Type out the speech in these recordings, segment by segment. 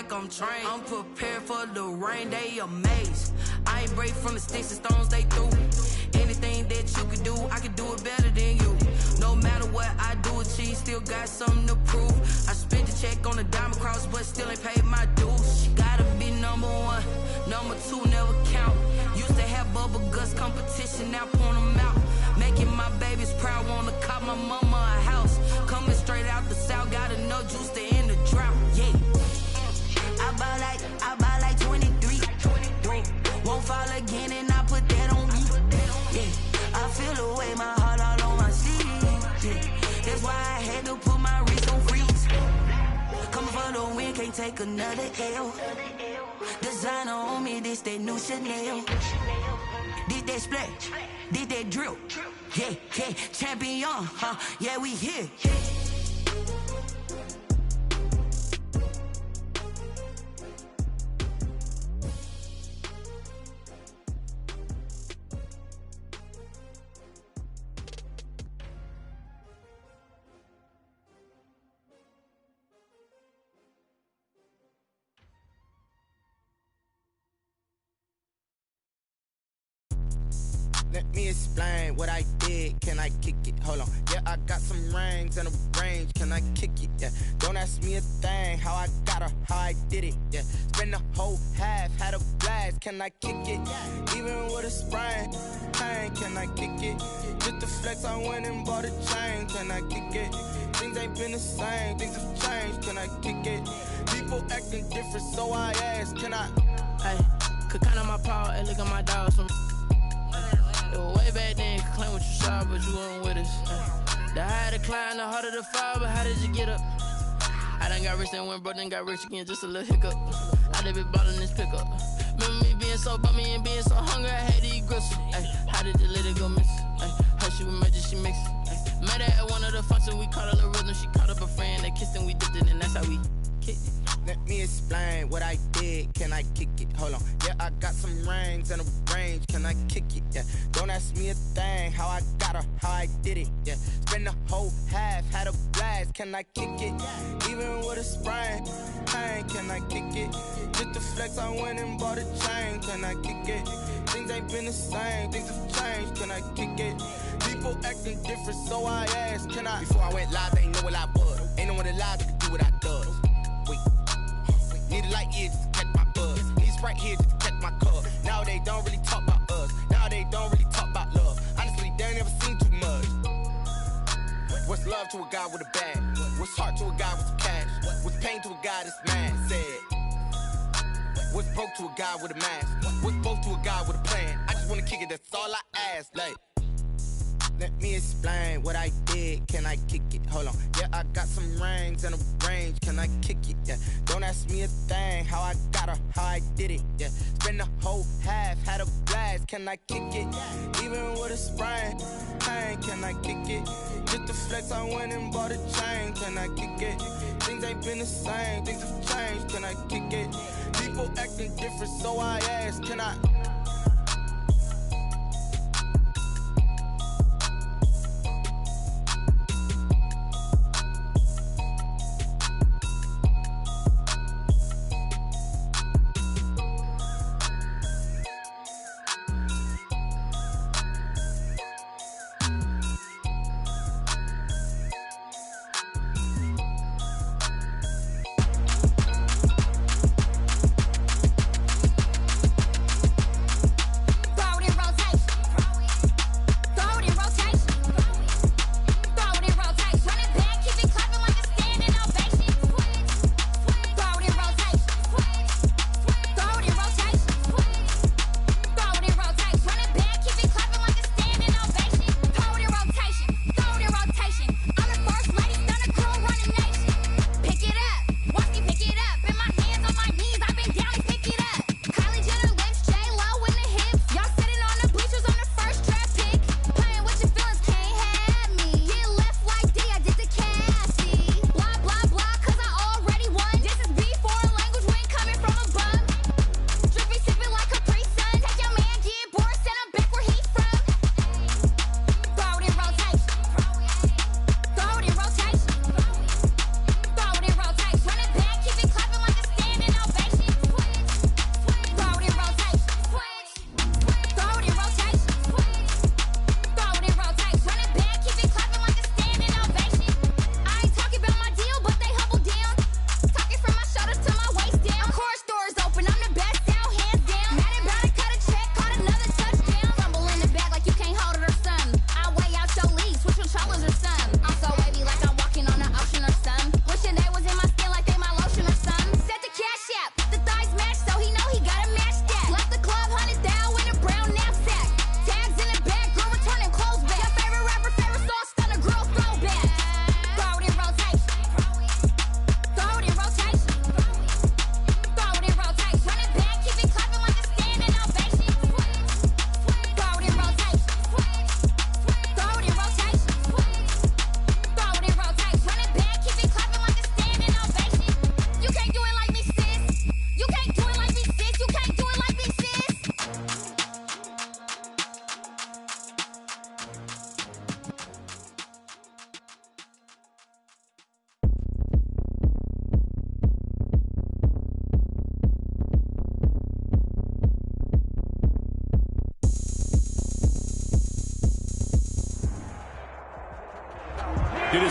like I'm trained. I'm prepared for the rain, they amazed. I ain't break from the sticks and stones they threw. Anything that you could do, I could do it better than you. No matter what I do, achieve, still got something to prove. I spent the check on the diamond cross, but still ain't paid my dues. Gotta be number one, number two never count. Used to have bubble guts competition, now point them out. Making my babies proud, wanna cop my mama a house. Coming straight out the south, got enough juice to end the drought. Yeah, I buy like 23. Won't fall again, and I put that on me. Yeah, I feel the way, my heart all on my sleeve. Yeah, that's why I had to put my wrist on freeze. Coming for the win, can't take another L. Designer on me, this that new Chanel. Did that splash, did that drill. Yeah, yeah, champion, huh? Yeah, we here. Let me explain what I did, can I kick it? Hold on, yeah, I got some rings and a range, can I kick it? Yeah, don't ask me a thing, how I got her, how I did it. Yeah, spend the whole half, had a blast, can I kick it? Even with a sprain, pain, can I kick it? Just the flex, I went and bought a chain, can I kick it? Things ain't been the same, things have changed, can I kick it? People acting different, so I ask, can I? Hey, could count on my power, and look at my dogs from. It was way back then, could claim what you saw, but you weren't with us. The higher the climb, the harder the fall, but how did you get up? I done got rich and went broke, then got rich again, just a little hiccup. I done been ballin' this pickup. Remember me being so bummy and being so hungry, I had to eat gristle. Ay, how did you let it go miss? Ay, how she was magic, she mixed. Met her at one of the functions, we caught a little rhythm, she caught up a friend, they kissed and we dipped it, and that's how we kicked it. Let me explain what I did, can I kick it? Hold on, yeah, I got some rings and a range, can I kick it? Yeah, don't ask me a thing, how I got her, how I did it. Yeah, spend the whole half, had a blast, can I kick it? Even with a sprain, pain, can I kick it? Just the flex, I went and bought a chain, can I kick it? Things ain't been the same, things have changed, can I kick it? People acting different, so I asked, can I? Before I went live, they ain't know what I was. Ain't no one alive that could do what I does. Wait. Need a light year just to catch my buzz. Need Sprite here just to catch my cup. Now they don't really talk about us. Now they don't really talk about love. Honestly, they ain't never seen too much. What's love to a guy with a bag? What's heart to a guy with some cash? What's pain to a guy that's mad? Said. What's broke to a guy with a mask? What's both to a guy with a plan? I just wanna kick it, that's all I ask. Like, let me explain what I did, can I kick it? Hold on, yeah, I got some rings and a range, can I kick it? Yeah, don't ask me a thing, how I got her, how I did it. Yeah, spend the whole half, had a blast, can I kick it? Even with a sprain, pain, can I kick it? Just the flex, I went and bought a chain, can I kick it? Things ain't been the same, things have changed, can I kick it? People acting different, so I ask, can I?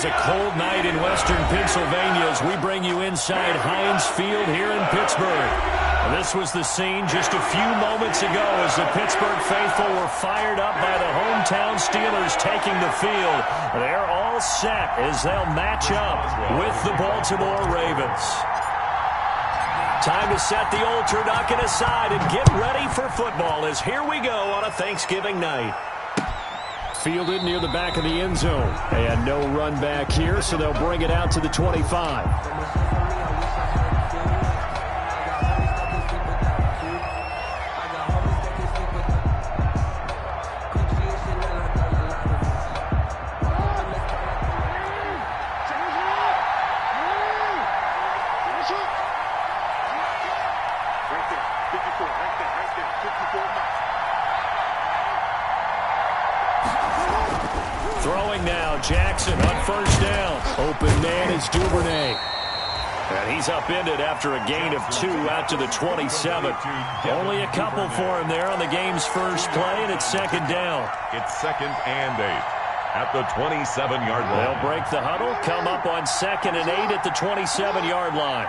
is a cold night in western Pennsylvania as we bring you inside Heinz Field here in Pittsburgh. This was the scene just a few moments ago as the Pittsburgh faithful were fired up by the hometown Steelers taking the field. They're all set as they'll match up with the Baltimore Ravens. Time to set the old turducken aside and get ready for football as here we go on a Thanksgiving night. Fielded near the back of the end zone. And no run back here, so they'll bring it out to the 25. Throwing now, Jackson on first down. Open man is Duvernay. And he's upended after a gain of 2 out to the 27. Only a couple for him there on the game's first play, and it's second down. It's 2nd and 8 at the 27-yard line. They'll break the huddle, come up on 2nd and 8 at the 27-yard line.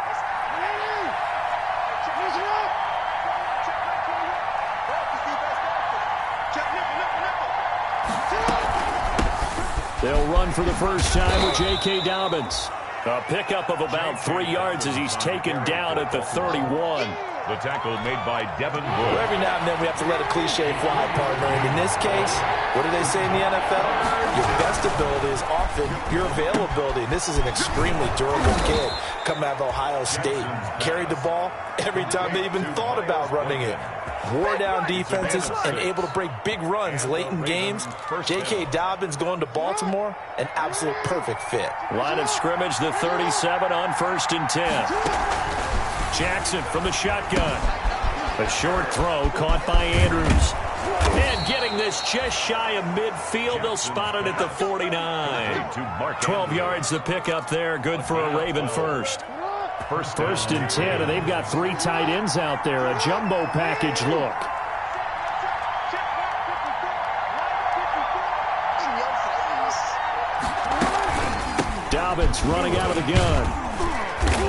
They'll run for the first time with J.K. Dobbins. A pickup of about 3 yards as he's taken down at the 31. The tackle made by Devin Wood. Every now and then we have to let a cliche fly, partner. And in this case, what do they say in the NFL? Your best ability is often your availability. And this is an extremely durable kid coming out of Ohio State. Carried the ball every time they even thought about running it. Wore down defenses and able to break big runs late in games. J.K. Dobbins going to Baltimore, an absolute perfect fit. Line of scrimmage, the 37 on 1st and 10. Jackson from the shotgun. A short throw caught by Andrews. And getting this just shy of midfield, they'll spot it at the 49. 12 yards the pickup there, good for a Raven first. First and 10, and they've got 3 tight ends out there. A jumbo package look. Dobbins running out of the gun.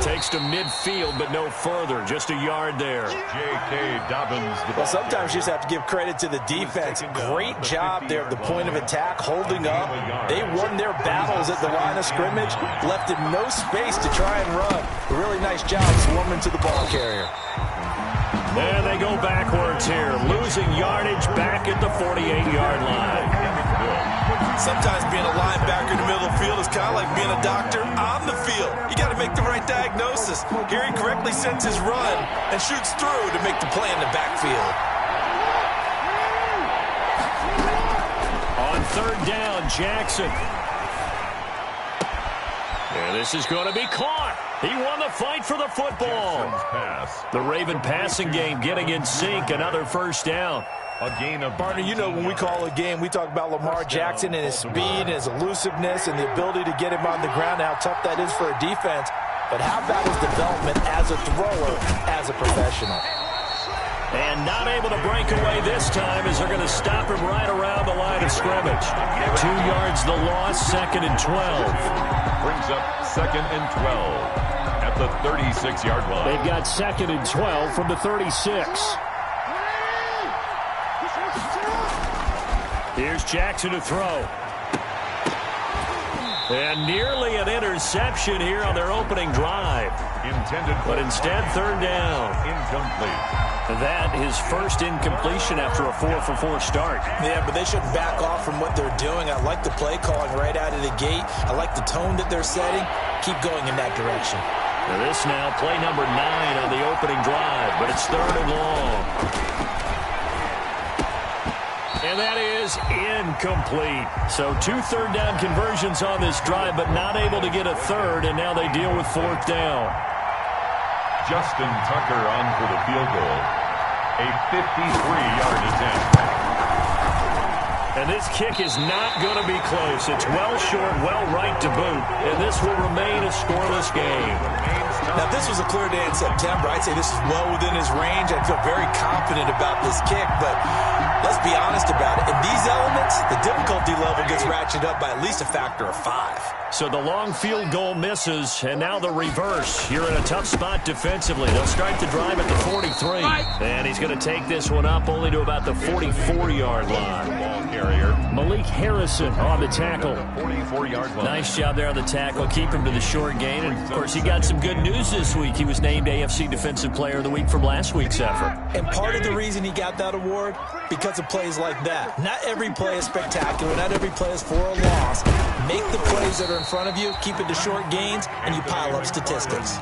Takes to midfield, but no further. Just a yard there. J.K. Dobbins. Well, sometimes you just have to give credit to the defense. Great job there at the point of attack, holding up. They won their battles at the line of scrimmage, left him no space to try and run. A really nice job swarming to the ball carrier. And they go backwards here, losing yardage back at the 48-yard line. Sometimes being a linebacker in the middle of the field is kind of like being a doctor on the field. You got to make the right diagnosis. Here he correctly sends his run and shoots through to make the play in the backfield. On 3rd down, Jackson. And this is going to be caught. He won the fight for the football. The Raven passing game getting in sync. Another first down. A gain of... Partner, you know when we call a game, we talk about Lamar Jackson and his speed and his elusiveness and the ability to get him on the ground and how tough that is for a defense. But how about his development as a thrower, as a professional? And not able to break away this time as they're going to stop him right around the line of scrimmage. 2 yards the loss, 2nd and 12. Brings up 2nd and 12 at the 36-yard line. They've got 2nd and 12 from the 36. Here's Jackson to throw. And nearly an interception here on their opening drive. Intended, but instead 3rd down. Incomplete. That is first incompletion after a 4-for-4 start. Yeah, but they shouldn't back off from what they're doing. I like the play calling right out of the gate. I like the tone that they're setting. Keep going in that direction. Now this now, play number 9 on the opening drive, but it's 3rd and long. And that is incomplete. So 2 3rd down conversions on this drive, but not able to get a 3rd, and now they deal with 4th down. Justin Tucker on for the field goal. A 53-yard attempt. And this kick is not going to be close. It's well short, well right to boot, and this will remain a scoreless game. Now, if this was a clear day in September, I'd say this is well within his range. I feel very confident about this kick, but let's be honest about it. In these elements, the difficulty level gets ratcheted up by at least a factor of 5. So the long field goal misses, and now the reverse. You're in a tough spot defensively. They'll start the drive at the 43. And he's going to take this one up only to about the 44-yard line. Ball carrier. Malik Harrison on the tackle. 44-yard line. Nice job there on the tackle. Keep him to the short gain. And, of course, he got some good news this week. He was named AFC Defensive Player of the Week from last week's effort. And part of the reason he got that award, because of plays like that. Not every play is spectacular. Not every play is for a loss. Make the plays that are in front of you, keep it to short gains, and you pile up statistics.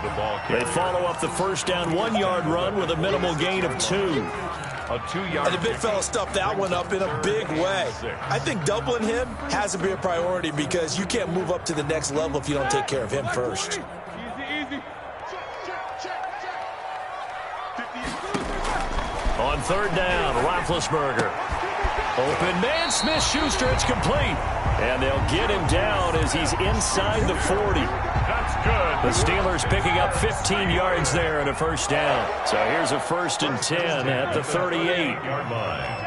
They follow up the first down 1-yard run with a minimal gain of 2. A 2-yard. And the big fella stuffed that one up in a big way. I think doubling him has to be a priority because you can't move up to the next level if you don't take care of him first. On third down, Roethlisberger. Open man, Smith-Schuster, it's complete. And they'll get him down as he's inside the 40. That's good. The Steelers picking up 15 yards there and a first down. So here's a 1st and 10 at the 38-yard line.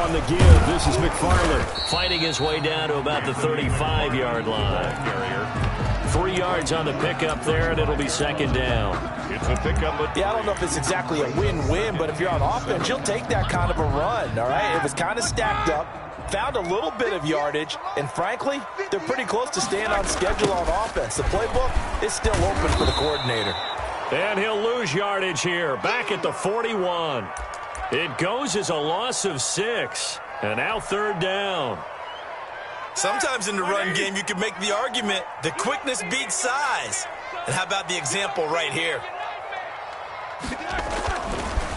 On the give, this is McFarland fighting his way down to about the 35-yard line. 3 yards on the pickup there, and it'll be 2nd down. It's a pickup. Yeah, I don't know if it's exactly a win-win, but if you're on offense, you'll take that kind of a run, all right? It was kind of stacked up, found a little bit of yardage, and frankly, they're pretty close to staying on schedule on offense. The playbook is still open for the coordinator. And he'll lose yardage here, back at the 41. It goes as a loss of 6, and now 3rd down. Sometimes in the run game, you can make the argument that quickness beats size. And how about the example right here?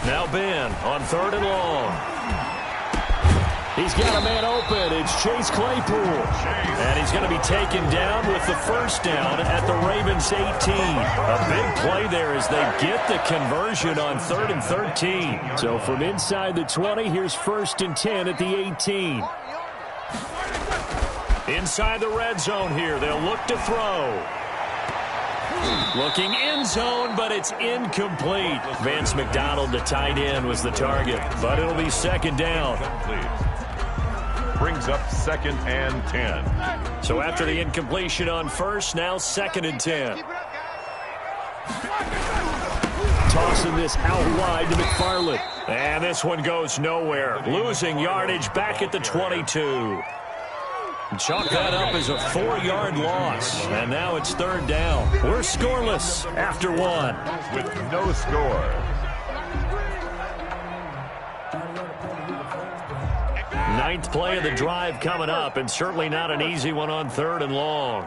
Now Ben on 3rd and long. He's got a man open. It's Chase Claypool. And he's going to be taken down with the first down at the Ravens 18. A big play there as they get the conversion on 3rd and 13. So from inside the 20, here's 1st and 10 at the 18. Inside the red zone here, they'll look to throw. Looking end zone, but it's incomplete. Vance McDonald, the tight end, was the target, but it'll be 2nd down. Brings up 2nd and 10. So after the incompletion on 1st, now 2nd and 10. Tossing this out wide to McFarland. And this one goes nowhere. Losing yardage back at the 22. Chalk that up as a 4-yard loss. And now it's 3rd down. We're scoreless after 1. With no score. Ninth play of the drive coming up, and certainly not an easy one on 3rd and long.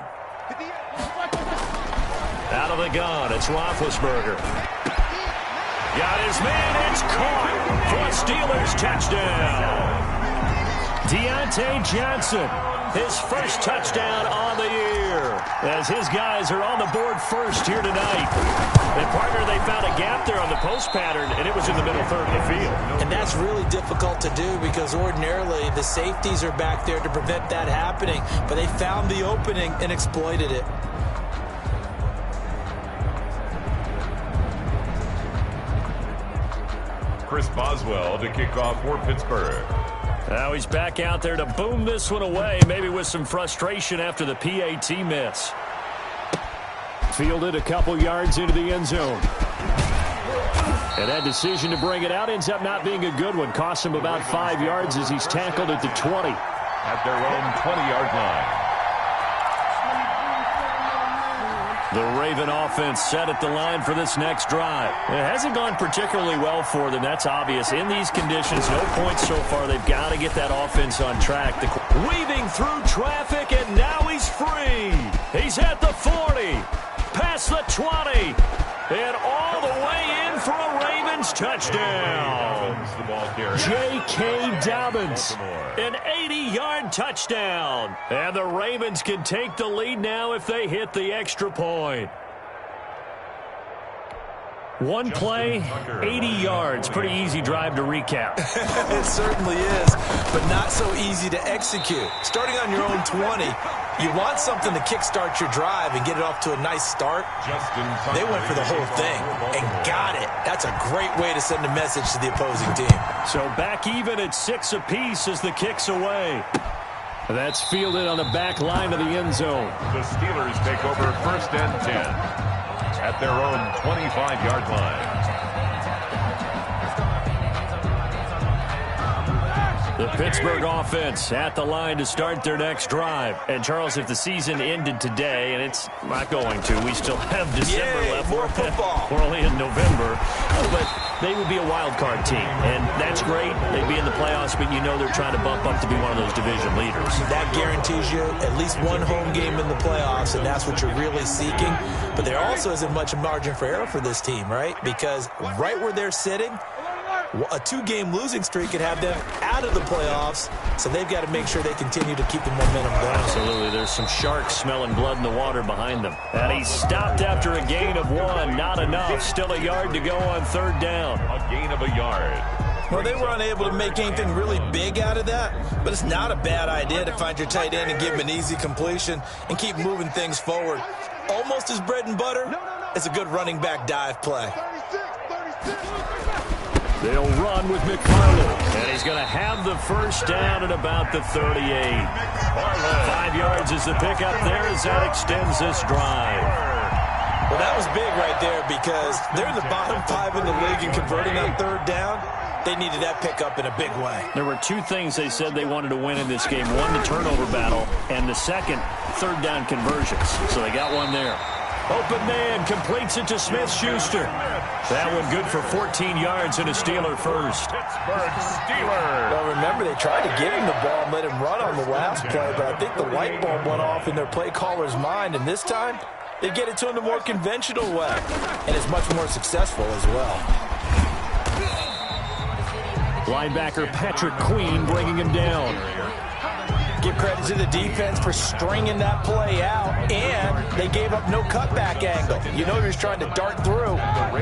Out of the gun, it's Roethlisberger. Got his man, it's caught for a Steelers touchdown. Deontay Johnson, his first touchdown on the year, as his guys are on the board first here tonight. And, partner, they found a gap there on the post pattern, and it was in the middle third of the field. And that's really difficult to do because ordinarily the safeties are back there to prevent that happening. But they found the opening and exploited it. Chris Boswell to kick off for Pittsburgh. Now he's back out there to boom this one away, maybe with some frustration after the PAT miss. Fielded a couple yards into the end zone. And that decision to bring it out ends up not being a good one. Costs him about 5 yards as he's tackled at the 20. At their own 20-yard line. The Raven offense set at the line for this next drive. It hasn't gone particularly well for them. That's obvious. In these conditions, no points so far. They've got to get that offense on track. Weaving through traffic, and now he's free. He's at the 40, past the 20, and all the way in for a Ravens touchdown. J.K. Dobbins, an 80-yard touchdown. And the Ravens can take the lead now if they hit the extra point. One play, 80 yards. Pretty easy drive to recap. It certainly is, but not so easy to execute. Starting on your own 20, you want something to kickstart your drive and get it off to a nice start. They went for the whole thing and got it. That's a great way to send a message to the opposing team. So back even at 6 apiece as the kick's away. That's fielded on the back line of the end zone. The Steelers take over 1st and 10 at their own 25-yard line. The Pittsburgh offense at the line to start their next drive. And, Charles, if the season ended today, and it's not going to, we still have December left. More football. We're only in November. But they would be a wild card team. And that's great. They'd be in the playoffs, but you know they're trying to bump up to be one of those division leaders. That guarantees you at least one home game in the playoffs, and that's what you're really seeking. But there also isn't much margin for error for this team, right? Because right where they're sitting, a 2-game losing streak could have them out of the playoffs, so they've got to make sure they continue to keep the momentum going. Absolutely. There's some sharks smelling blood in the water behind them. And he stopped after a gain of 1. Not enough. Still a yard to go on 3rd down. A gain of a yard. Well, they were unable to make anything really big out of that, but it's not a bad idea to find your tight end and give him an easy completion and keep moving things forward. Almost his bread and butter. It's a good running back dive play. They'll run with McFarland, and he's going to have the 1st down at about the 38. 5 yards is the pickup there as that extends this drive. Well, that was big right there because they're in the bottom 5 in the league and converting on 3rd down. They needed that pickup in a big way. There were 2 things they said they wanted to win in this game. One, the turnover battle, and the second, 3rd down conversions. So they got one there. Open man completes it to Smith-Schuster. That one good for 14 yards and a Steeler first. Pittsburgh Steelers. Well, remember, they tried to give him the ball and let him run on the last play, but I think the light bulb went off in their play caller's mind, and this time they get it to him the more conventional way, and it's much more successful as well. Linebacker Patrick Queen bringing him down. Give credit to the defense for stringing that play out, and they gave up no cutback angle. You know he was trying to dart through.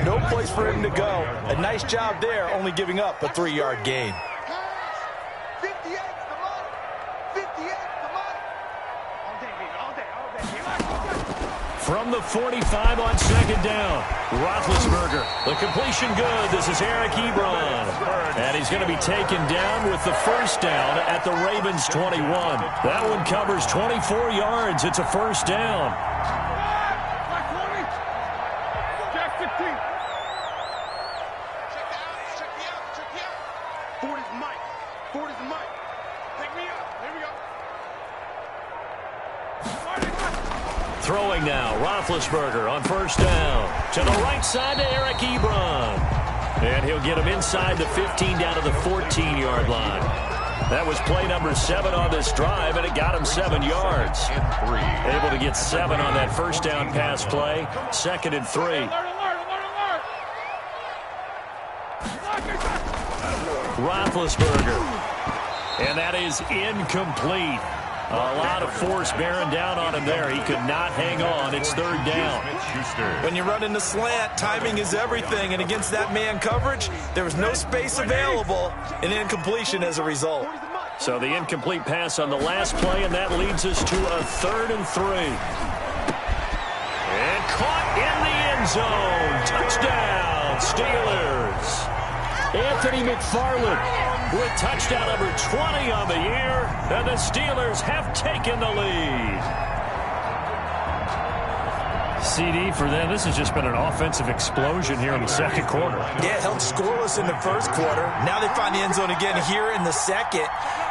No place for him to go. A nice job there, only giving up a 3-yard gain. From the 45 on 2nd down, Roethlisberger. The completion good. This is Eric Ebron. And he's going to be taken down with the 1st down at the Ravens 21. That one covers 24 yards. It's a 1st down. Throwing now, Roethlisberger on 1st down. To the right side to Eric Ebron. And he'll get him inside the 15 down to the 14-yard line. That was play number 7 on this drive, and it got him 7 yards. Able to get 7 on that 1st down pass play. 2nd and 3. Roethlisberger. And that is incomplete. A lot of force bearing down on him there. He could not hang on. It's 3rd down. When you run in the slant, timing is everything. And against that man coverage, there was no space available. An incompletion as a result. So the incomplete pass on the last play, and that leads us to a 3rd and 3. And caught in the end zone. Touchdown, Steelers. Anthony McFarland with touchdown number 20 on the year, and the Steelers have taken the lead. CD for them. This has just been an offensive explosion here in the 2nd quarter. Yeah, held scoreless in the 1st quarter. Now they find the end zone again here in the 2nd.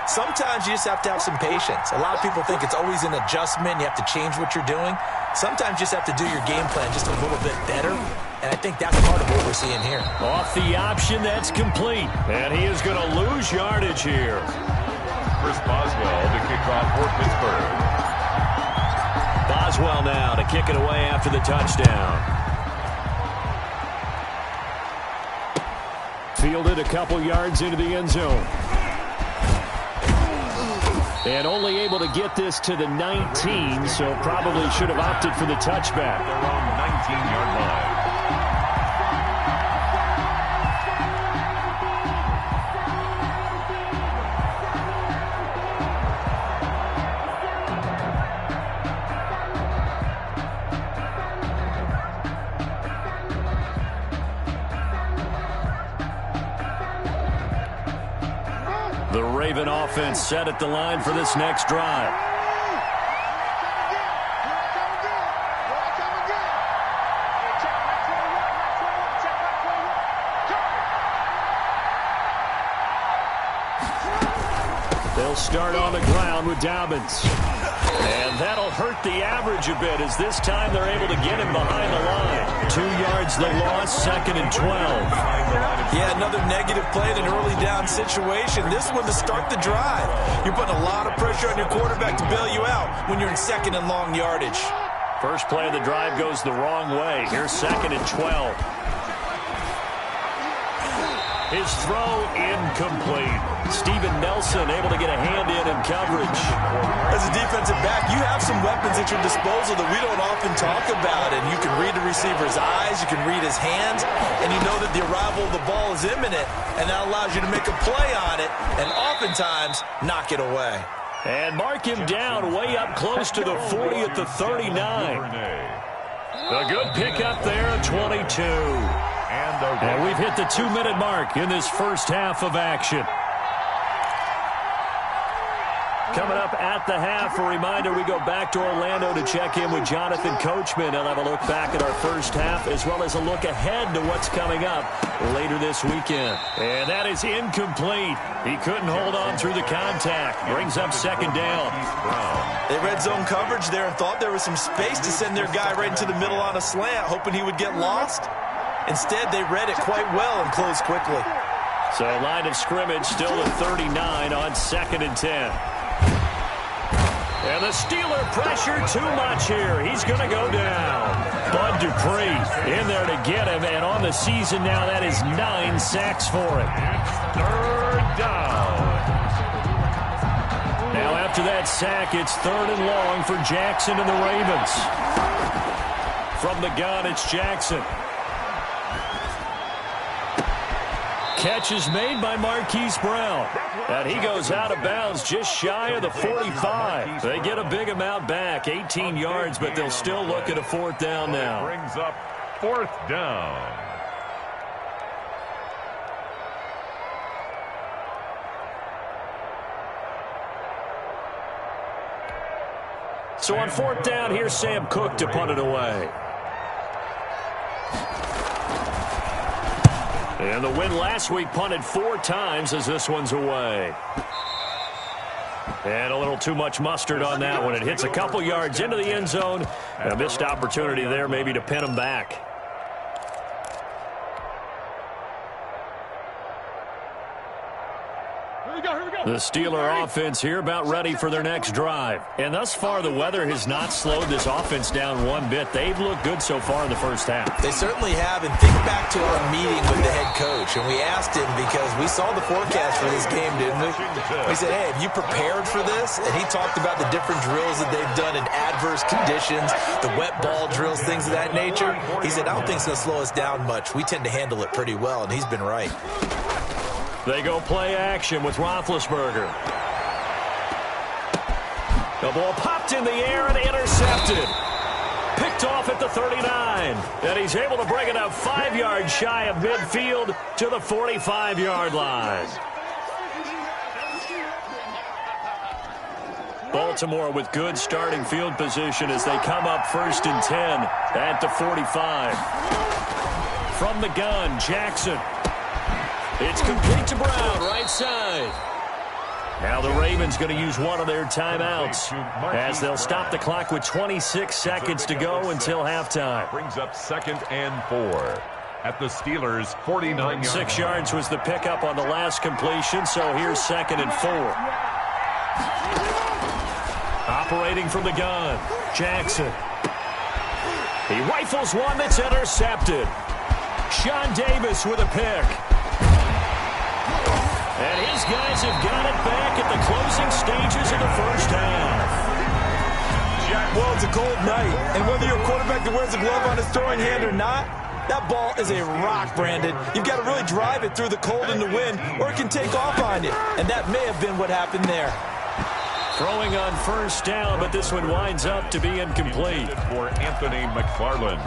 Sometimes you just have to have some patience. A lot of people think it's always an adjustment. You have to change what you're doing. Sometimes you just have to do your game plan just a little bit better. And I think that's part of what we're seeing here. Off the option, that's complete. And he is going to lose yardage here. Chris Boswell to kick off for Pittsburgh. Boswell now to kick it away after the touchdown. Fielded a couple yards into the end zone. And only able to get this to the 19, so probably should have opted for the touchback. Their own 19-yard line. The Raven offense set at the line for this next drive. They'll start on the ground with Dobbins. And that'll hurt the average a bit as this time they're able to get him behind the line. 2 yards the loss, 2nd and 12. Yeah, another negative play in an early down situation. This one to start the drive. You're putting a lot of pressure on your quarterback to bail you out when you're in 2nd and long yardage. First play of the drive goes the wrong way. Here's 2nd and 12. His throw incomplete. Steven Nelson able to get a hand in coverage. As a defensive back, you have some weapons at your disposal that we don't often talk about. And you can read the receiver's eyes, you can read his hands, and you know that the arrival of the ball is imminent, and that allows you to make a play on it and oftentimes knock it away. And mark him down way up close to the 40 at the 39. A good pickup there at 22. And we've hit the 2-minute mark in this first half of action. Coming up at the half, a reminder, we go back to Orlando to check in with Jonathan Coachman. He'll have a look back at our first half as well as a look ahead to what's coming up later this weekend. And that is incomplete. He couldn't hold on through the contact. Brings up 2nd down. They red zone coverage there and thought there was some space to send their guy right into the middle on a slant, hoping he would get lost. Instead, they read it quite well and closed quickly. So line of scrimmage still at 39 on 2nd and 10. And the Steeler pressure too much here. He's going to go down. Bud Dupree in there to get him. And on the season now, that is 9 sacks for him. 3rd down. Now after that sack, it's 3rd and long for Jackson and the Ravens. From the gun, it's Jackson. Catch is made by Marquise Brown. And he goes out of bounds just shy of the 45. They get a big amount back, 18 yards, but they'll still look at a 4th down now. Brings up 4th down. So on 4th down, here's Sam Cook to punt it away. And the win last week punted 4 times as this one's away. And a little too much mustard on that one. It hits a couple yards into the end zone. A missed opportunity there maybe to pin him back. The Steeler offense here about ready for their next drive. And thus far, the weather has not slowed this offense down one bit. They've looked good so far in the first half. They certainly have. And think back to our meeting with the head coach. And we asked him because we saw the forecast for this game, didn't we? We said, hey, have you prepared for this? And he talked about the different drills that they've done in adverse conditions, the wet ball drills, things of that nature. He said, I don't think it's going to slow us down much. We tend to handle it pretty well, and he's been right. They go play action with Roethlisberger. The ball popped in the air and intercepted. Picked off at the 39. And he's able to bring it up 5 yards shy of midfield to the 45-yard line. Baltimore with good starting field position as they come up 1st and 10 at the 45. From the gun, Jackson. It's complete to Brown, right side. Now the Ravens going to use one of their timeouts as they'll stop the clock with 26 seconds to go until halftime. Brings up 2nd and 4 at the Steelers' 49-yard 6 yards was the pickup on the last completion, so here's 2nd and 4. Operating from the gun, Jackson. He rifles one that's intercepted. Sean Davis with a pick. And his guys have got it back at the closing stages of the first half. Well, it's a cold night, and whether you're a quarterback that wears a glove on his throwing hand or not, that ball is a rock, Brandon. You've got to really drive it through the cold and the wind, or it can take off on you. And that may have been what happened there. Throwing on 1st down, but this one winds up to be incomplete. For Anthony McFarland.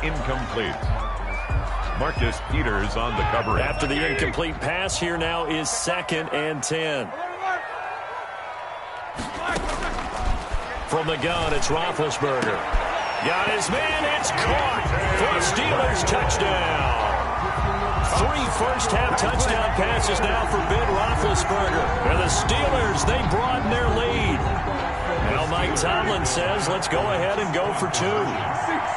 Incomplete. Marcus Peters on the coverage. After the incomplete pass, here now is 2nd and 10. From the gun, it's Roethlisberger. Got his man, it's caught for a Steelers touchdown. 3 first-half touchdown passes now for Ben Roethlisberger. And the Steelers, they broaden their lead. Now Mike Tomlin says, let's go ahead and go for 2.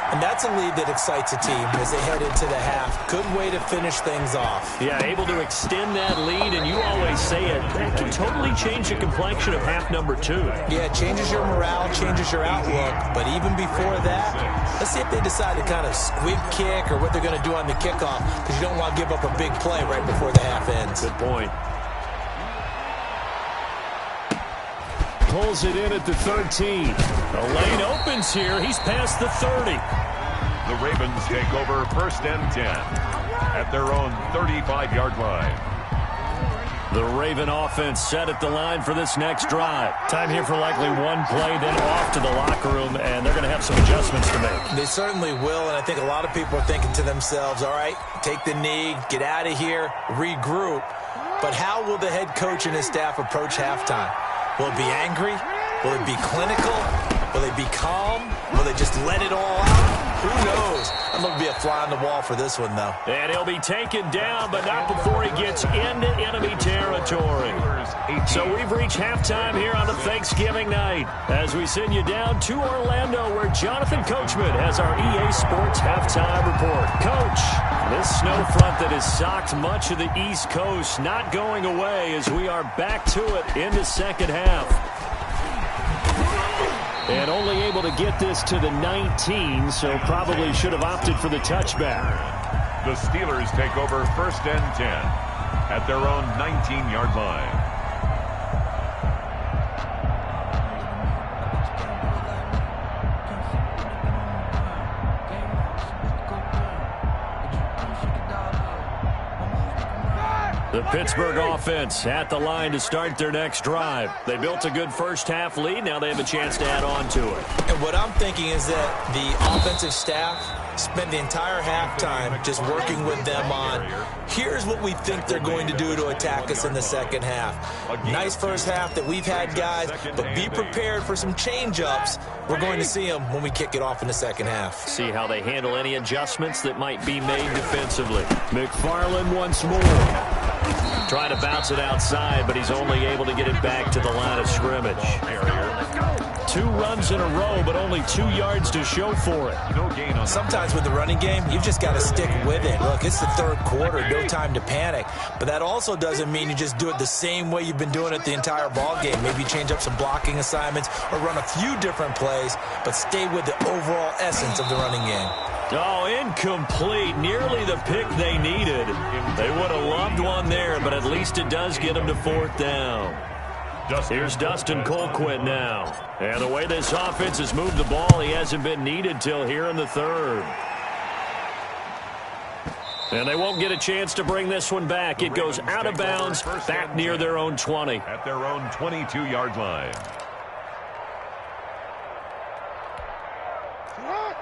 And that's a lead that excites a team as they head into the half. Good way to finish things off. Yeah, able to extend that lead, and you always say it, that can totally change the complexion of half number 2. Yeah, it changes your morale, changes your outlook. But even before that, let's see if they decide to kind of squib kick or what they're going to do on the kickoff, because you don't want to give up a big play right before the half ends. Good point. Pulls it in at the 13. The lane opens here. He's past the 30. The Ravens take over 1st and 10 at their own 35-yard line. The Raven offense set at the line for this next drive. Time here for likely one play, then off to the locker room, and they're going to have some adjustments to make. They certainly will, and I think a lot of people are thinking to themselves, all right, take the knee, get out of here, regroup. But how will the head coach and his staff approach halftime? Will it be angry? Will it be clinical? Will they be calm? Will they just let it all out? Who knows? I'm going to be a fly on the wall for this one, though. And he'll be taken down, but not before he gets into enemy territory. So we've reached halftime here on a Thanksgiving night as we send you down to Orlando, where Jonathan Coachman has our EA Sports halftime report. Coach, this snow front that has socked much of the East Coast not going away as we are back to it in the second half. And only able to get this to the 19, so probably should have opted for the touchback. The Steelers take over 1st and 10 at their own 19-yard line. The Pittsburgh offense at the line to start their next drive. They built a good first-half lead. Now they have a chance to add on to it. And what I'm thinking is that the offensive staff spent the entire halftime just working with them on, here's what we think they're going to do to attack us in the second half. Nice first half that we've had, guys, but be prepared for some change-ups. We're going to see them when we kick it off in the second half. See how they handle any adjustments that might be made defensively. McFarland once more. Trying to bounce it outside, but he's only able to get it back to the line of scrimmage. 2 runs in a row, but only 2 yards to show for it. Sometimes with the running game, you've just got to stick with it. Look, it's the third quarter, no time to panic. But that also doesn't mean you just do it the same way you've been doing it the entire ball game. Maybe change up some blocking assignments or run a few different plays, but stay with the overall essence of the running game. Oh, incomplete. Nearly the pick they needed. They would have loved one there, but at least it does get them to 4th down. Here's Dustin Colquitt now. And the way this offense has moved the ball, he hasn't been needed till here in the 3rd. And they won't get a chance to bring this one back. It goes out of bounds, back near their own 20. At their own 22-yard line.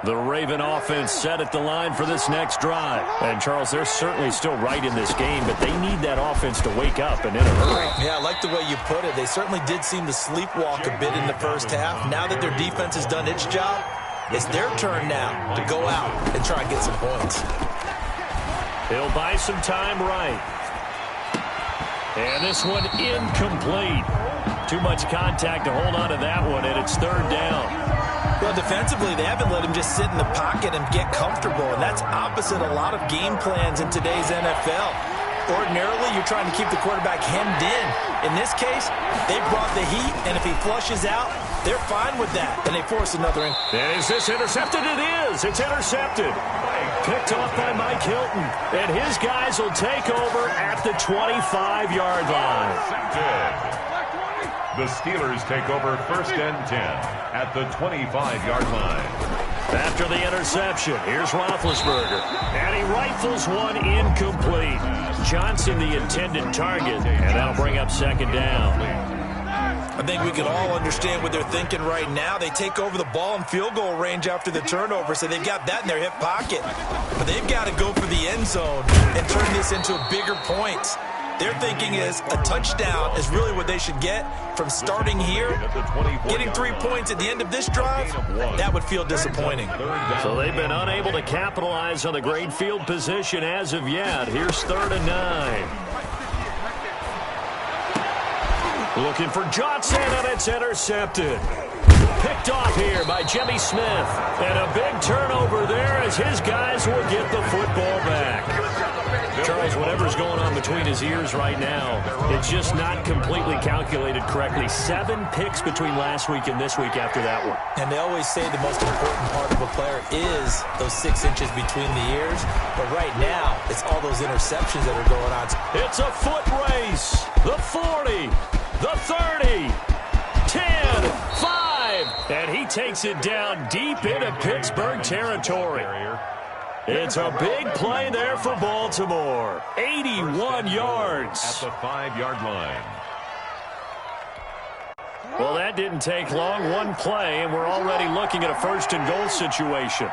The Raven offense set at the line for this next drive. And, Charles, they're certainly still right in this game, but they need that offense to wake up and in a hurry. Yeah, I like the way you put it. They certainly did seem to sleepwalk a bit in the first half. Now that their defense has done its job, it's their turn now to go out and try and get some points. He'll buy some time right. And this one incomplete. Too much contact to hold on to that one, and it's 3rd down. Well, defensively, they haven't let him just sit in the pocket and get comfortable, and that's opposite a lot of game plans in today's NFL. Ordinarily, you're trying to keep the quarterback hemmed in. In this case, they brought the heat, and if he flushes out, they're fine with that, and they force another in. And is this intercepted? It is. It's intercepted. Picked off by Mike Hilton, and his guys will take over at the 25-yard line. The Steelers take over 1st and 10 at the 25-yard line. After the interception, here's Roethlisberger. And he rifles one incomplete. Johnson the intended target, and that'll bring up 2nd down. I think we can all understand what they're thinking right now. They take over the ball in field goal range after the turnover, so they've got that in their hip pocket. But they've got to go for the end zone and turn this into a bigger point. Their thinking is a touchdown is really what they should get from starting here. Getting 3 points at the end of this drive, that would feel disappointing. So they've been unable to capitalize on the great field position as of yet. Here's 3rd and 9. Looking for Johnson, and it's intercepted. Picked off here by Jimmy Smith. And a big turnover there as his guys will get the football back. Charles, whatever's going on between his ears right now, it's just not completely calculated correctly. 7 picks between last week and this week after that one. And they always say the most important part of a player is those 6 inches between the ears. But right now, it's all those interceptions that are going on. It's a foot race. The 40, the 30, 10, 5. And he takes it down deep into Pittsburgh territory. It's a big play there for Baltimore. 81 yards. At the 5-yard line. Well, that didn't take long. One play, and we're already looking at a 1st and goal situation.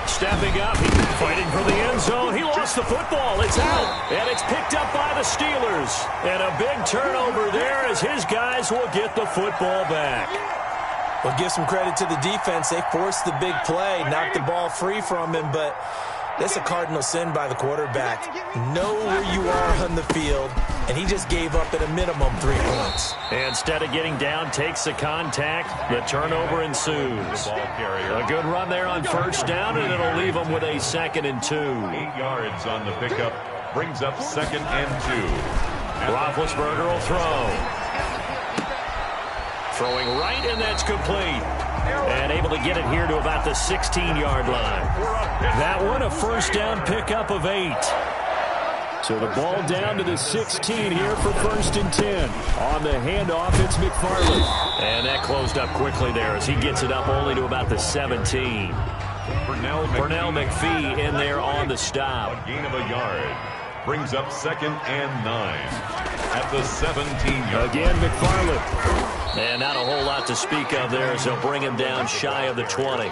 Stepping up, fighting for the end zone. He lost the football. It's out, and it's picked up by the Steelers. And a big turnover there as his guys will get the football back. Well, give some credit to the defense. They forced the big play, knocked the ball free from him, but that's a cardinal sin by the quarterback. Know where you are on the field, and he just gave up at a minimum 3 points. Instead of getting down, takes the contact. The turnover ensues. A good run there on 1st down, and it'll leave them with a 2nd and 2. 8 yards on the pickup. Brings up 2nd and 2. Roethlisberger will throw. Throwing right, and that's complete. And able to get it here to about the 16-yard line. That one, a 1st down pickup of 8. So the ball down to the 16 here for 1st and 10. On the handoff, it's McFarland. And that closed up quickly there as he gets it up only to about the 17. Pernell McPhee in there on the stop. A gain of a yard. Brings up 2nd and 9. At the 17-yard. Again, McFarland. And not a whole lot to speak of there as they'll bring him down shy of the 20.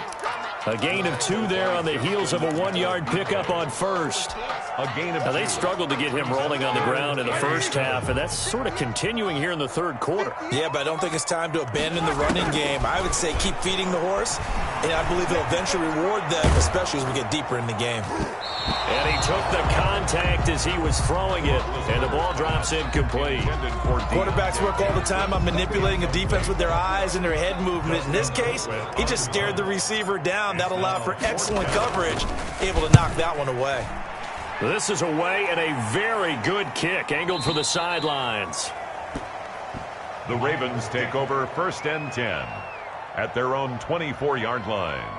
A gain of 2 there on the heels of a 1-yard pickup on 1st. Now, they struggled to get him rolling on the ground in the 1st half, and that's sort of continuing here in the 3rd quarter. Yeah, but I don't think it's time to abandon the running game. I would say keep feeding the horse, and I believe they'll eventually reward them, especially as we get deeper in the game. And he took the contact as he was throwing it, and the ball drops incomplete. Quarterbacks work all the time on manipulating a defense with their eyes and their head movement. In this case, he just stared the receiver down. That allowed for excellent coverage, able to knock that one away. This is away and a very good kick, angled for the sidelines. The Ravens take over 1st and 10 at their own 24-yard line.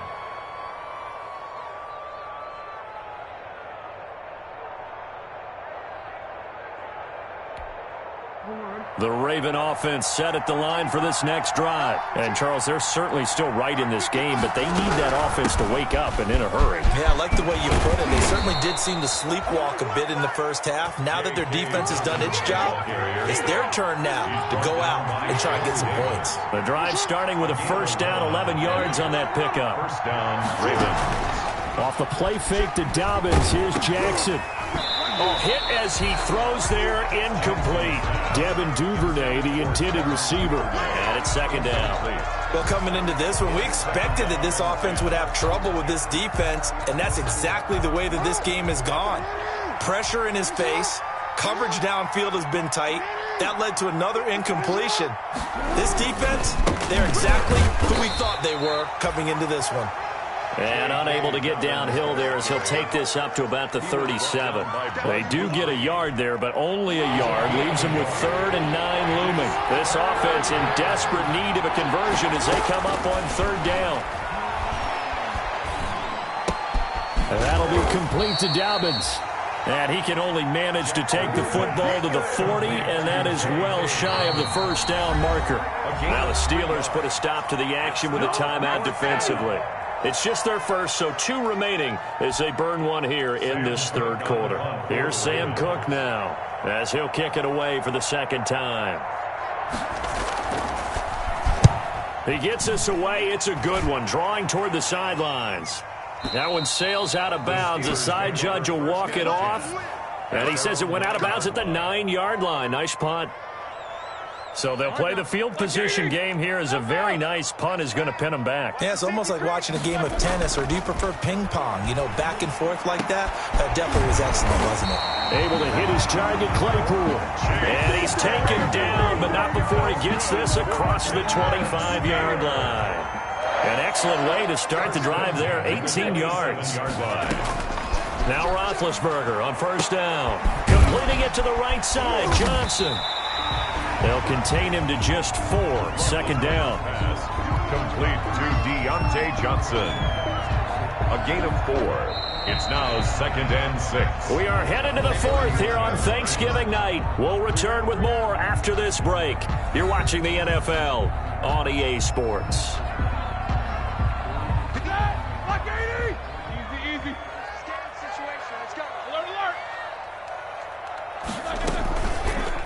The Raven offense set at the line for this next drive. And, Charles, they're certainly still right in this game, but they need that offense to wake up and in a hurry. Yeah, I like the way you put it. They certainly did seem to sleepwalk a bit in the 1st half. Now that their defense has done its job, it's their turn now to go out and try and get some points. The drive starting with a 1st down, 11 yards on that pickup. 1st down, Ravens. Off the play fake to Dobbins, here's Jackson. Oh, hit as he throws there, incomplete. Devin Duvernay, the intended receiver. And it's 2nd down. Well, coming into this one, we expected that this offense would have trouble with this defense, and that's exactly the way that this game has gone. Pressure in his face. Coverage downfield has been tight. That led to another incompletion. This defense, they're exactly who we thought they were coming into this one. And unable to get downhill there as he'll take this up to about the 37. They do get a yard there, but only a yard. Leaves them with 3rd and 9 looming. This offense in desperate need of a conversion as they come up on 3rd down. And that'll be complete to Dobbins. And he can only manage to take the football to the 40, and that is well shy of the 1st down marker. Now the Steelers put a stop to the action with a timeout defensively. It's just their first, so 2 remaining as they burn one here in this 3rd quarter. Here's Sam Cook now as he'll kick it away for the 2nd time. He gets us away. It's a good one, drawing toward the sidelines. That one sails out of bounds. The side judge will walk it off. And he says it went out of bounds at the 9-yard line. Nice punt. So they'll play the field position game here as a very nice punt is going to pin them back. Yeah, it's almost like watching a game of tennis, or do you prefer ping pong? You know, back and forth like that? That definitely was excellent, wasn't it? Able to hit his target, Claypool. And he's taken down, but not before he gets this across the 25-yard line. An excellent way to start the drive there, 18 yards. Now Roethlisberger on first down. Completing it to the right side, Johnson. They'll contain him to just 4. Second down. Complete to Deontay Johnson. A gain of 4. It's now 2nd and 6. We are headed to the 4th here on Thanksgiving night. We'll return with more after this break. You're watching the NFL on EA Sports.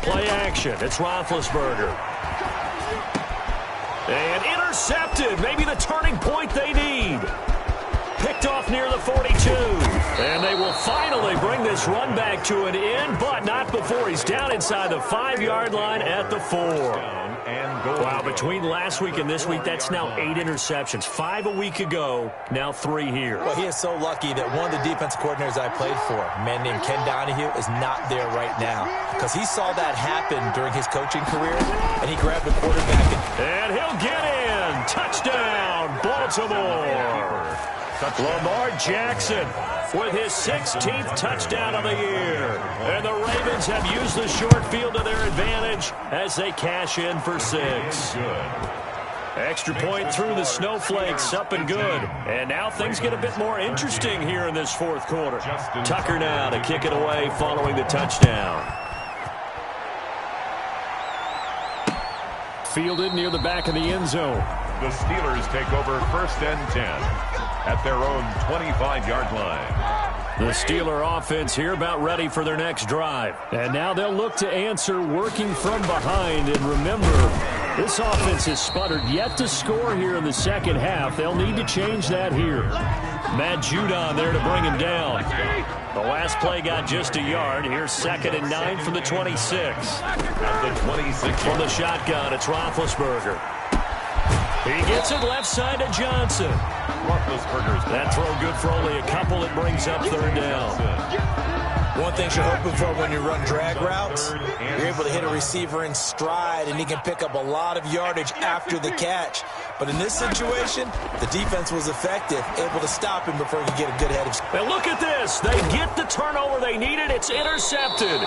Play action. It's Roethlisberger. And intercepted. Maybe the turning point they need. Picked off near the 42. And they will finally bring this run back to an end, but not before he's down inside the 5-yard line at the 4. Wow, between last week and this week, that's now 8 interceptions. 5 a week ago, now 3 here. Well, he is so lucky that one of the defense coordinators I played for, a man named Ken Donahue, is not there right now. Because he saw that happen during his coaching career, and he grabbed the quarterback. And he'll get in. Touchdown, Baltimore. Lamar Jackson with his 16th touchdown of the year. And the Ravens have used the short field to their advantage as they cash in for 6. Extra point through the snowflakes, up and good. And now things get a bit more interesting here in this 4th quarter. Tucker now to kick it away following the touchdown. Fielded near the back of the end zone. The Steelers take over 1st and 10 at their own 25-yard line. The Steeler offense here about ready for their next drive. And now they'll look to answer working from behind. And remember, this offense has sputtered yet to score here in the second half. They'll need to change that here. Matt Judon there to bring him down. The last play got just a yard. Here's 2nd and 9 from the 26. At the 26. From the shotgun, it's Roethlisberger. He gets it left side to Johnson. That throw good for only a couple. It brings up 3rd down. One thing you're hoping for when you run drag routes, you're able to hit a receiver in stride, and he can pick up a lot of yardage after the catch. But in this situation, the defense was effective, able to stop him before he could get a good head of steam. And look at this. They get the turnover they needed. It's intercepted.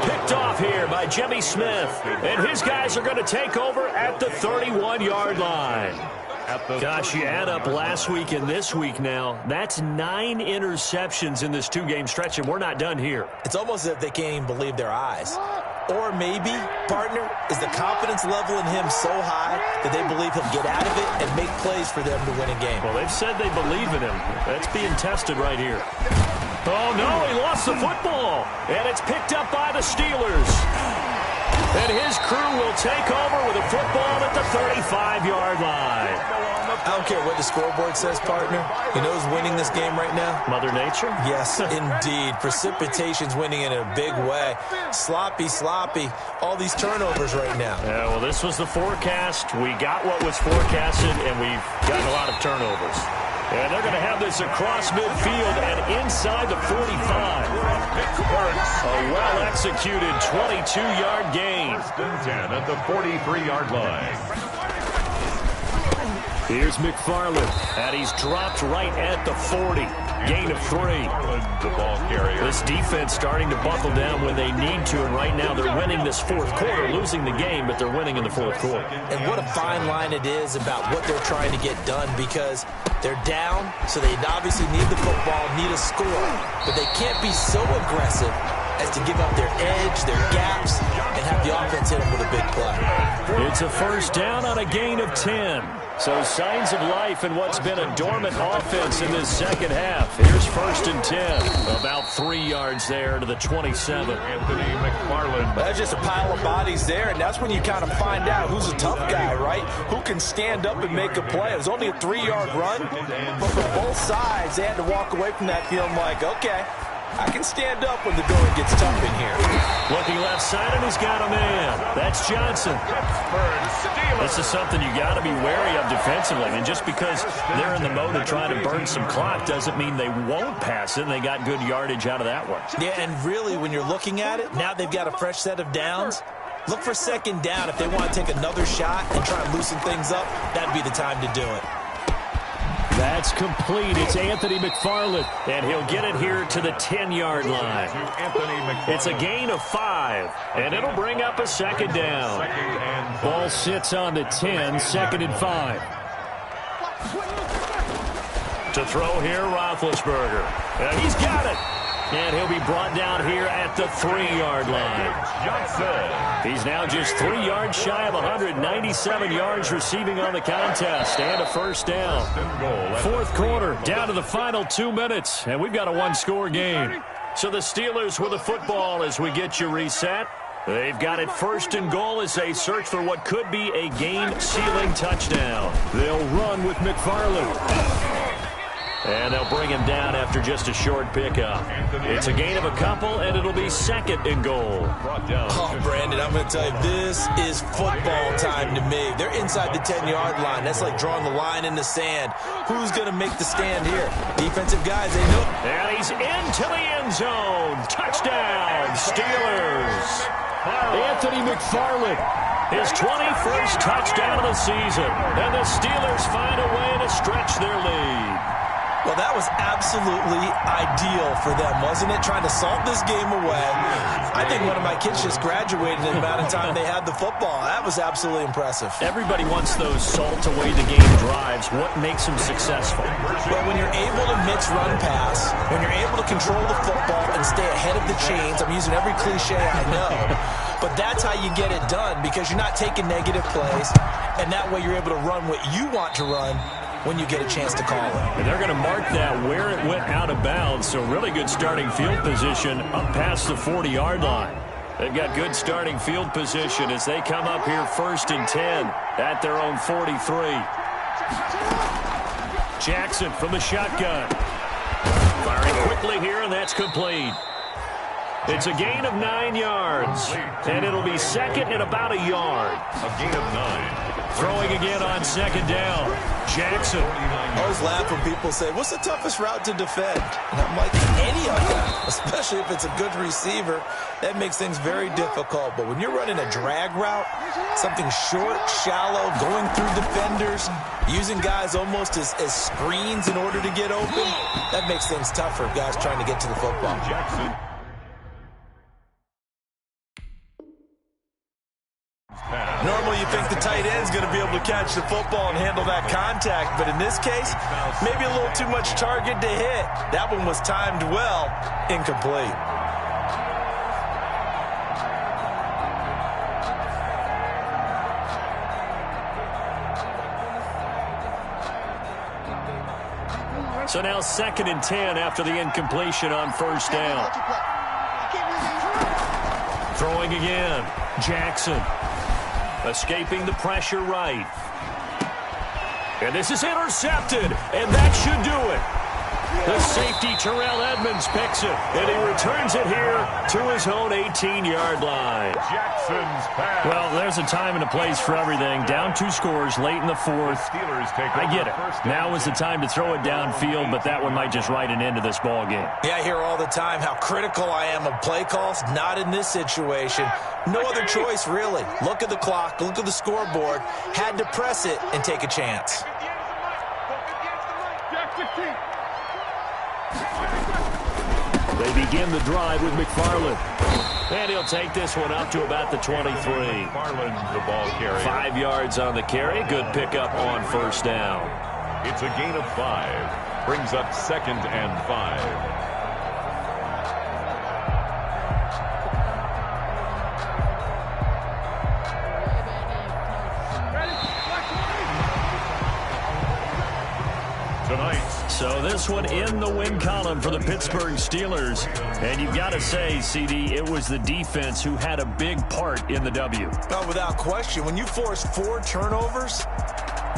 Picked off here by Jimmy Smith. And his guys are going to take over at the 31-yard line. Gosh, you add up last week and this week now. That's 9 interceptions in this 2-game stretch, and we're not done here. It's almost as if they can't even believe their eyes. Or maybe, partner, is the confidence level in him so high that they believe he'll get out of it and make plays for them to win a game. Well, they've said they believe in him. That's being tested right here. Oh, no, he lost the football. And it's picked up by the Steelers. And his crew will take over with a football at the 35-yard line. I don't care what the scoreboard says, partner. You know who's winning this game right now? Mother Nature? Yes, indeed. Precipitation's winning in a big way. Sloppy. All these turnovers right now. Yeah, well, this was the forecast. We got what was forecasted, and we've gotten a lot of turnovers. And they're going to have this across midfield and inside the 45. A well-executed 22-yard gain. 10 at the 43-yard line. Here's McFarland, and he's dropped right at the 40. Gain of 3. The ball carrier. This defense starting to buckle down when they need to, and right now they're winning this 4th quarter, losing the game, but they're winning in the 4th quarter. And what a fine line it is about what they're trying to get done, because they're down, so they obviously need the football, need a score, but they can't be so aggressive as to give up their edge, their gaps, and have the offense hit them with a big play. It's a 1st down on a gain of 10. So signs of life in what's been a dormant offense in this second half. Here's 1st and 10. About 3 yards there to the 27. Anthony McFarland. That's just a pile of bodies there, and that's when you kind of find out who's a tough guy, right? Who can stand up and make a play. It was only a 3-yard run, but for both sides, they had to walk away from that feeling like, okay, I can stand up when the going gets tough in here. Looking left side, and he's got a man. That's Johnson. This is something you got to be wary of defensively. And just because they're in the mode of trying to burn some clock doesn't mean they won't pass it. And they got good yardage out of that one. Yeah, and really, when you're looking at it, now they've got a fresh set of downs. Look for 2nd down. If they want to take another shot and try and loosen things up, that'd be the time to do it. That's complete. It's Anthony McFarland, and he'll get it here to the 10-yard line. It's a gain of 5, and it'll bring up a 2nd down. Ball sits on the 10, 2nd and 5. To throw here, Roethlisberger. And he's got it. And he'll be brought down here at the 3-yard line. He's now just 3 yards shy of 197 yards receiving on the contest and a 1st down. 4th quarter, down to the final 2 minutes, and we've got a 1-score game. So the Steelers with the football as we get you reset. They've got it 1st and goal as they search for what could be a game-sealing touchdown. They'll run with McFarland. And they'll bring him down after just a short pickup. It's a gain of a couple, and it'll be 2nd and goal. Oh, Brandon, I'm going to tell you, this is football time to me. They're inside the 10-yard line. That's like drawing the line in the sand. Who's going to make the stand here? Defensive guys, they know. And he's into the end zone. Touchdown, Steelers. Anthony McFarland, his 21st touchdown of the season. And the Steelers find a way to stretch their lead. Well, that was absolutely ideal for them, wasn't it? Trying to salt this game away. I think one of my kids just graduated in the amount of time they had the football. That was absolutely impressive. Everybody wants those salt-away-the-game drives. What makes them successful? Well, when you're able to mix run-pass, when you're able to control the football and stay ahead of the chains, I'm using every cliche I know, but that's how you get it done because you're not taking negative plays, and that way you're able to run what you want to run when you get a chance to call it. And they're going to mark that where it went out of bounds, so really good starting field position up past the 40-yard line. They've got good starting field position as they come up here 1st and 10 at their own 43. Jackson from the shotgun. Firing quickly here, and that's complete. It's a gain of 9 yards, and it'll be 2nd and about a yard. A gain of 9. Throwing again on 2nd down. Jackson. I always laugh when people say, what's the toughest route to defend? And I'm like, any of them, especially if it's a good receiver. That makes things very difficult. But when you're running a drag route, something short, shallow, going through defenders, using guys almost as screens in order to get open, that makes things tougher, guys trying to get to the football. Jackson. Normally you think the tight end's going to be able to catch the football and handle that contact, but in this case, maybe a little too much target to hit. That one was timed well, incomplete. So now 2nd and 10 after the incompletion on 1st down. Throwing again. Jackson. Escaping the pressure right. And this is intercepted, and that should do it. The safety, Terrell Edmonds, picks it, and he returns it here to his own 18-yard line. Jackson's pass. Well, there's a time and a place for everything. Down 2 scores late in the 4th. Steelers take I get it. First Now is the time to throw it downfield, but that one might just write an end to this ball game. Yeah, I hear all the time how critical I am of play calls. Not in this situation. No other choice, really. Look at the clock. Look at the scoreboard. Had to press it and take a chance. They begin the drive with McFarland. And he'll take this one up to about the 23. McFarland, the ball carrier. 5 yards on the carry. Good pickup on 1st down. It's a gain of 5. Brings up 2nd and 5. tonight. So this one in the win column for the Pittsburgh Steelers. And you've got to say, CD, it was the defense who had a big part in the W. No, without question. When you force 4 turnovers,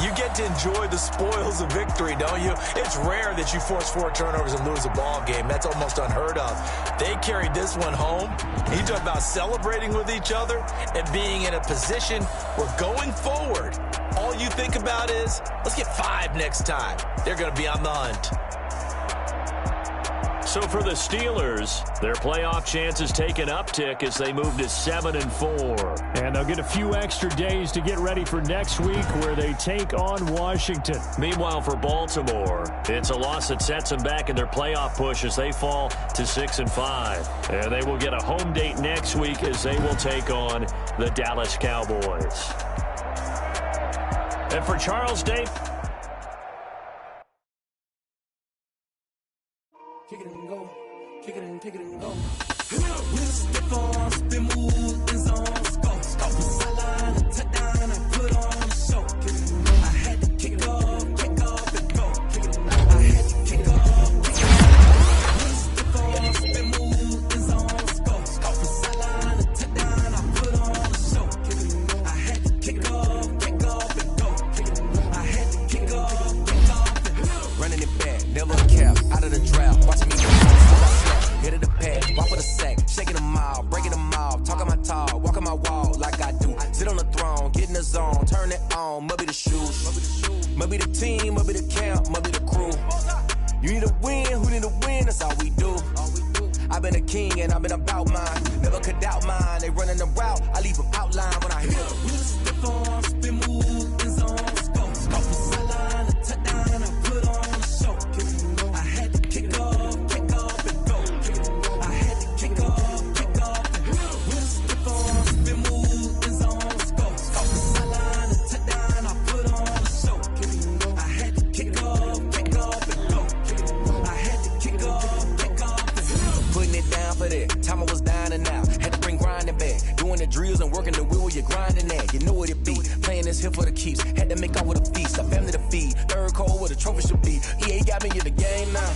you get to enjoy the spoils of victory, don't you? It's rare that you force 4 turnovers and lose a ball game. That's almost unheard of. They carried this one home. You talk about celebrating with each other and being in a position where going forward, all you think about is, let's get 5 next time. They're going to be on the hunt. So for the Steelers, their playoff chances take an uptick as they move to 7-4. And they'll get a few extra days to get ready for next week where they take on Washington. Meanwhile, for Baltimore, it's a loss that sets them back in their playoff push as they fall to 6-5. And they will get a home date next week as they will take on the Dallas Cowboys. And for Charles Day, kick it and go, kick it and go. With a stiff on, spin move, in zone, go. Sideline, touchdown, I put on a show. I had to kick off and go. I had to kick off. With a stiff on, spin move, in zone, go. Sideline, touchdown, I put on a show. I had to kick off and go. I had to kick off and go. Running it back, never a cap, out of the draft. Watching me hit of the pad, walk with a sack, shaking them out, breaking them out, talking my talk, walking my wall like I do. Sit on the throne, get in the zone, turn it on, must be the shoes, must be the team, must be the camp, must be the crew. You need a win, who need a win, that's all we do. I've been a king and I've been about mine, never could doubt mine. They running the route, I leave them outline when I hit them. We step on, spin move, in zone, go. Sideline, a touchdown, I put on a show. I had to kick off and go. I had to kick off and go. We step on, spin move, in zone, go. Sideline, a touchdown, I put on a show. I had to kick off and go. I had to kick off and go. Putting it down for that, time I was down and out. Had to bring grinding back, doing the drills and working the wheel where you're grinding at. You know what it be, playing this here for the keeps. Had to make out with a feast, a family to feed. Third cold where the trophy should be. EA got me in the game now.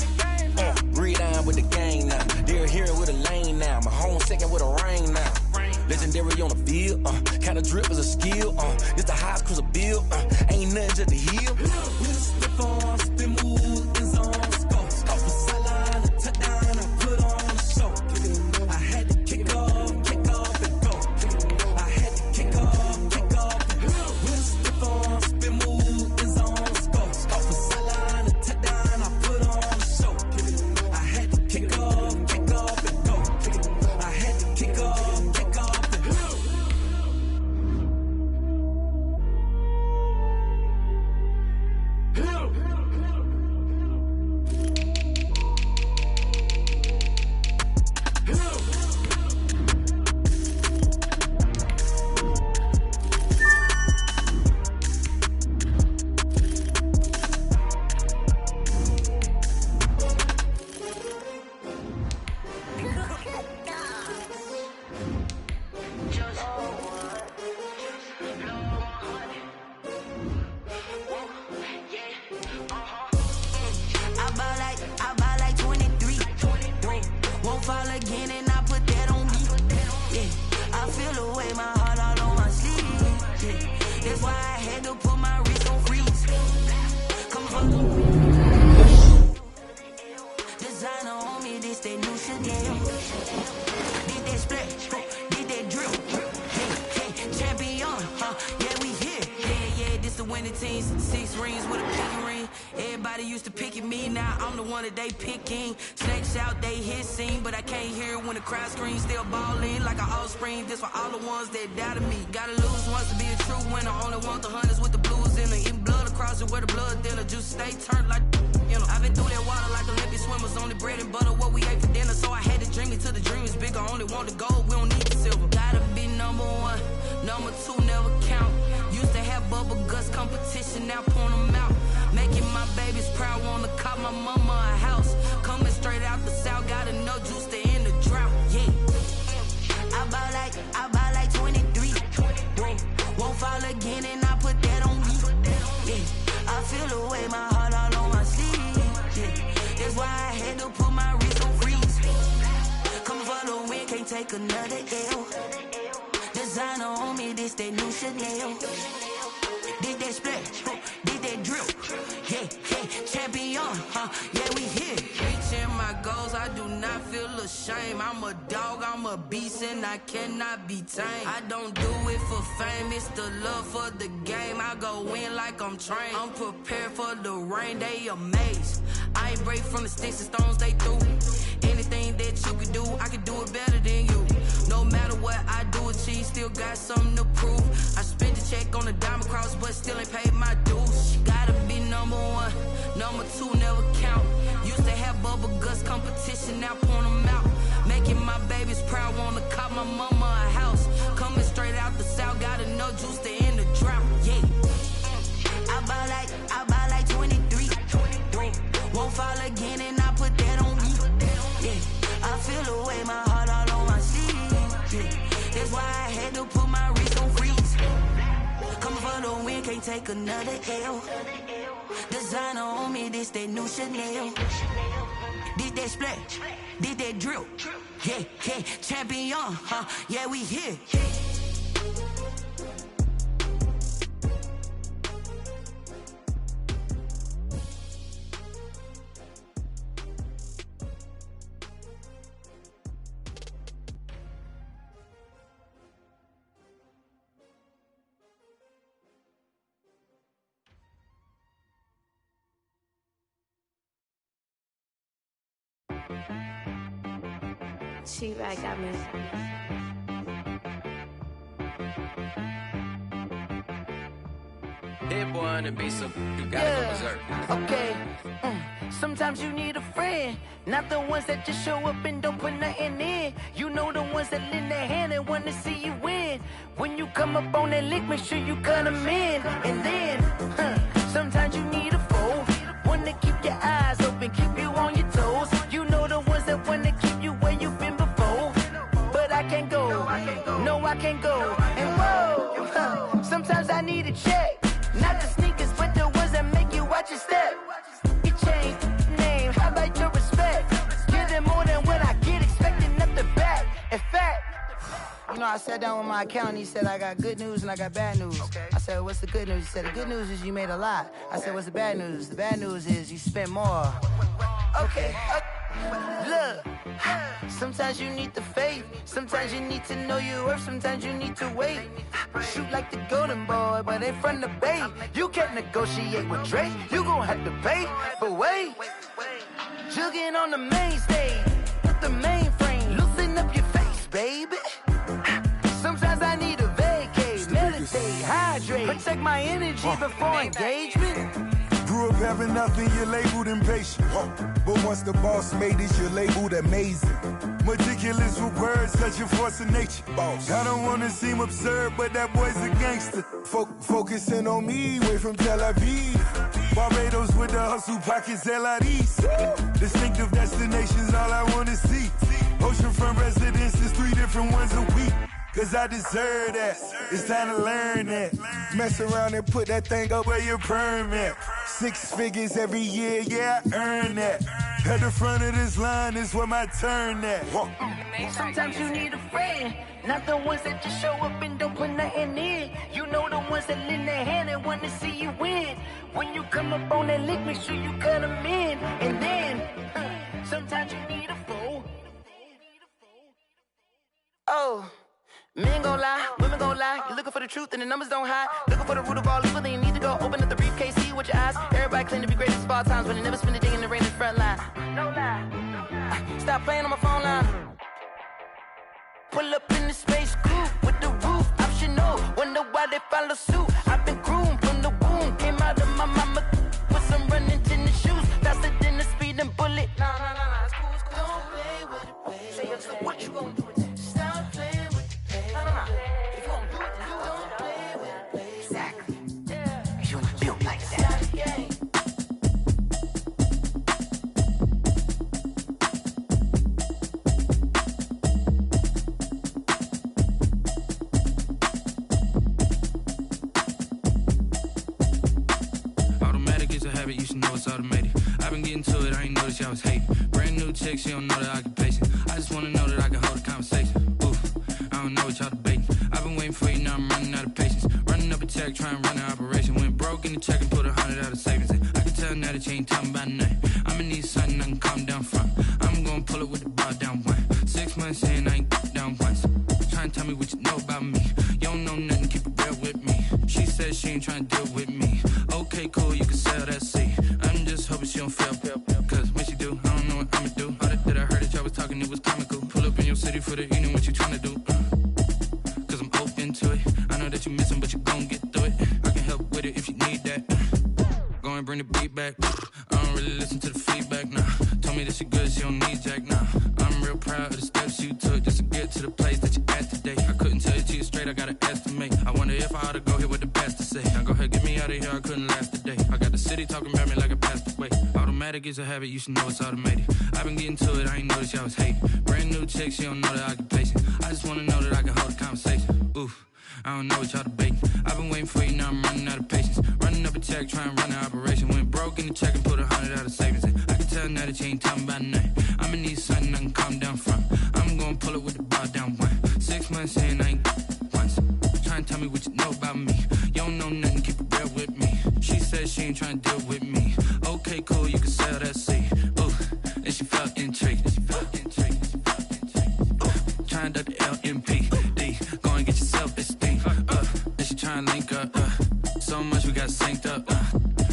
Breathe down with the game now. They're hearing with a lane now. My home second with a rain now. Legendary on the field, kind of drip is a skill. It's the highest cruiser bill, ain't nothing just to heal. We step on, spin move, in zone, go. Sideline, a touchdown, I put on a show. I had to kick off and go. I had to kick off and go. We step on, spin move, in zone, go. Sideline, a touchdown, I put on a show. I had to kick off and go. I had to kick off and go. I buy like 23. Won't fall again and I put that on me. Yeah, I feel away my heart all on my sleeve. Yeah, that's why I had to put my wrist on freeze. Come from designer on me, this that new Chanel. Did that splash, did that drip. Hey, champion, yeah, we here. Yeah, this the winning team. 6 rings with a pinky ring. Everybody used to pick at me, now I'm the one that they picking. Snakes out, they hit scene, but I can't hear it when the crowd screams. Still ballin' like an offspring. This for all the ones that doubted me. Gotta lose once to be a true winner. Only want the hunters with the blues in it. Eating blood across it where the blood thinner. Juice stay turned like, you know. I've been through that water like Olympic swimmers. Only bread and butter, what we ate for dinner. So I had to dream it till the dream is bigger. Only want the gold, we don't need the silver. Gotta be number 1, number 2 never count. Used to have bubble guts competition, now point them out. Making my babies proud, wanna cop my mama a house. Coming straight out the south, got enough juice to end the drought. Yeah, I buy like 23. Won't fall again and I put that on me. Yeah, I feel away my heart all on my sleeve. take another L. Designer on me, this that new Chanel. Did that splash, did that drip. Yeah, champion, yeah, we here. Reaching my goals, I do not feel ashamed. I'm a dog, I'm a beast, and I cannot be tamed. I don't do it for fame, it's the love for the game. I go in like I'm trained. I'm prepared for the rain, they amazed. I ain't break from the sticks and stones they threw. Anything that you can do, I can do it better than you. No matter what I do, achieve, still got something to prove. I spent the check on the diamond cross, but still ain't paid my dues. Gotta be number one, number two never count. Used to have bubble guts competition, now point them out. Making my babies proud, wanna cop my mama a house. Coming straight out the south, got enough juice to end the drought. Yeah, I buy like 23. Won't fall again, and I put that on me. Yeah, I feel the way, my heart all on my sleeve. Yeah, that's why I had to put my wrist on freeze. Coming for the win, can't take another L. Designer on me, this that new Chanel. Did that splash, did that drip. Yeah, champion, yeah, we here. She back got me. Hit boy on the beat, so you gotta go berserk. Okay. Sometimes you need a friend, not the ones that just show up and don't put nothing in. You know the ones that lend their hand and wanna see you win. When you come up on that lick, make sure you cut them in. And then, sometimes you need a foe, one to keep your eyes open, keep you on your toes. You know the ones that wanna keep you where you've been before. But I can't go, no I can't go. And whoa, sometimes I need a check. Not the sneakers, but the ones that make you watch your step. You change name, how about your respect? Give them more than what I get, expecting up the back. In fact, you know, I sat down with my accountant, he said, I got good news and I got bad news. Okay. I said, what's the good news? He said, the good news is you made a lot. I said, what's the bad news? The bad news is you spent more. Okay. Look, sometimes you need the faith, sometimes you need to know your worth, sometimes you need to wait. Shoot like the golden boy, but ain't from the bay. You can't negotiate with Drake, you gon' have to pay. But wait, jugging on the main stage, with the mainframe, loosen up your face, baby. Sometimes I need a vacate, meditate, hydrate, protect my energy before engagement. Grew up having nothing, you're labeled impatient. But once the boss made it, you're labeled amazing. Meticulous with words, such a force of nature. Boss. I don't wanna seem absurd, but that boy's a gangster. Focusing on me, way from Tel Aviv. Barbados with the hustle pockets, LIDs. Distinctive destinations, all I wanna see. Oceanfront residences, 3 different ones a week. Cause I deserve that, it's time to learn that. Mess around and put that thing up where your permit. 6 figures every year, yeah, I earn that. At the front of this line is where my turn at. Sometimes you need a friend, not the ones that just show up and don't put nothing in. You know the ones that lend their hand and want to see you win. When you come up on that lick, make sure you cut them in. And then, sometimes you need a foe. Oh. Men gon' lie, women gon' lie. You're looking for the truth and the numbers don't hide. Looking for the root of all evil, then you need to go open up the briefcase, see with your eyes. Everybody claim to be greatest of all times, but they never spend a day in the rain in the front line. No lie. Stop playing on my phone line. Pull up in the space coupe with the roof optional. Wonder why they follow suit. I've been groomed from the womb. Came out of my mama with some running tennis shoes. Faster than the speeding bullet. Nah, it's cool, it's cool. Don't play with it, baby. Say so what you gon' do? Stop playing. If you gon' do it, then don't play with it, baby. Exactly. Yeah. You built like that. automated. I've been getting to it, I ain't noticed y'all was hating. Brand new chick, she don't know the occupation. I just wanna know that I can hold a conversation. Oof, I don't know what y'all debating. I've been waiting for you, now I'm running out of patience. Running up a check, trying to run an operation. Went broke in the check and put 100 out of savings in. I can tell now that you ain't talking about nothing. I'ma need something I can calm down from. I'm gonna pull it with the bar down one. 6 months in, I ain't down once. Trying to tell me what you know about me. You don't know nothing, keep it real with me. She said she ain't trying to deal with me. Okay, cool, you can sell that seat. I'm just hoping she don't fail. Cause when she do, I don't know what I'ma do. All that I heard that y'all was talking, it was comical. Pull up in your city for the evening, what you trying to do? Cause I'm open to it. I know that you missing, but you gon' get through it. I can help with it if you need that. Go and bring the beat back. I don't really listen to the feedback, nah. Told me that she good, she don't need jack, nah. I'm real proud of the steps you took just to get to the place that you at today. I couldn't tell you to you straight, I gotta estimate. I wonder if I ought to go here with the best to say. Now go ahead, get me out of here, I couldn't last a day. I got the city talking about me like I passed away. Automatic is a habit, you should know it's automated. I've been getting to it, I ain't noticed y'all was hating. Brand new chick, she don't know the occupation. I just wanna know that I can hold a conversation. Oof, I don't know what y'all debating. I've been waiting for you, now I'm running out of patience. Running up a check, trying to run an operation. Went broke in the check and put 100 out of savings in. I can tell now that you ain't talking about nothing. I'ma need something I can calm down from. I'm gonna pull it with the bar down one. 6 months in, I ain't once. Trying to tell me what you know about me. You don't know nothing, keep it real with me. She said she ain't trying to deal with me. Okay, cool, you can sell that seat. Ooh, and she felt intrigued. Trying to duck the LMPD. Go and get your self-esteem. And she trying to link up. So much we got synced up.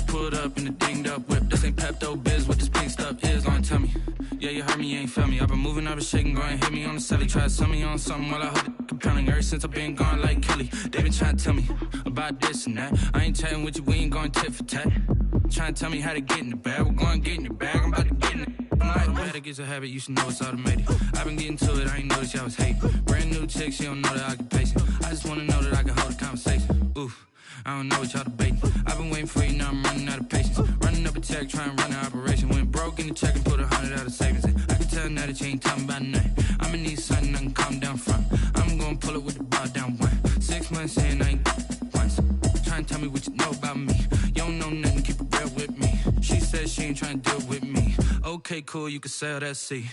Pulled up in the dinged up whip. This ain't Pepto-Biz, what this pink stuff is. Gonna tell me. Yeah, you heard me, you ain't felt me. I've been moving, I've been shaking, go and hit me on the celly. Try to sell me on something while I hold it compelling. Ever since I've been gone like Kelly, they been trying to tell me about this and that. I ain't chatting with you, we ain't going tit for tat. Trying to tell me how to get in the bag. We're going to get in your bag, I'm about to get in it. Automatic is a habit, you should know it's automated. I've been getting to it, I ain't noticed y'all was hating. Brand new chick, she don't know the occupation. I just wanna know that I can hold a conversation. Oof, I don't know what y'all debating. I've been waiting for you, now I'm running out of patience. Running up a check, trying to run an operation. Went broke in the check and put 100 out of savings in. I can tell now that you ain't talking about nothing. I'ma need something I can calm down from. I'm gonna pull it with the bar down one. 6 months in, I ain't once. Trying to tell me what you know about me. You don't know nothing, keep it real with me. She said she ain't trying to deal with me. Okay, cool, you can sell that seat.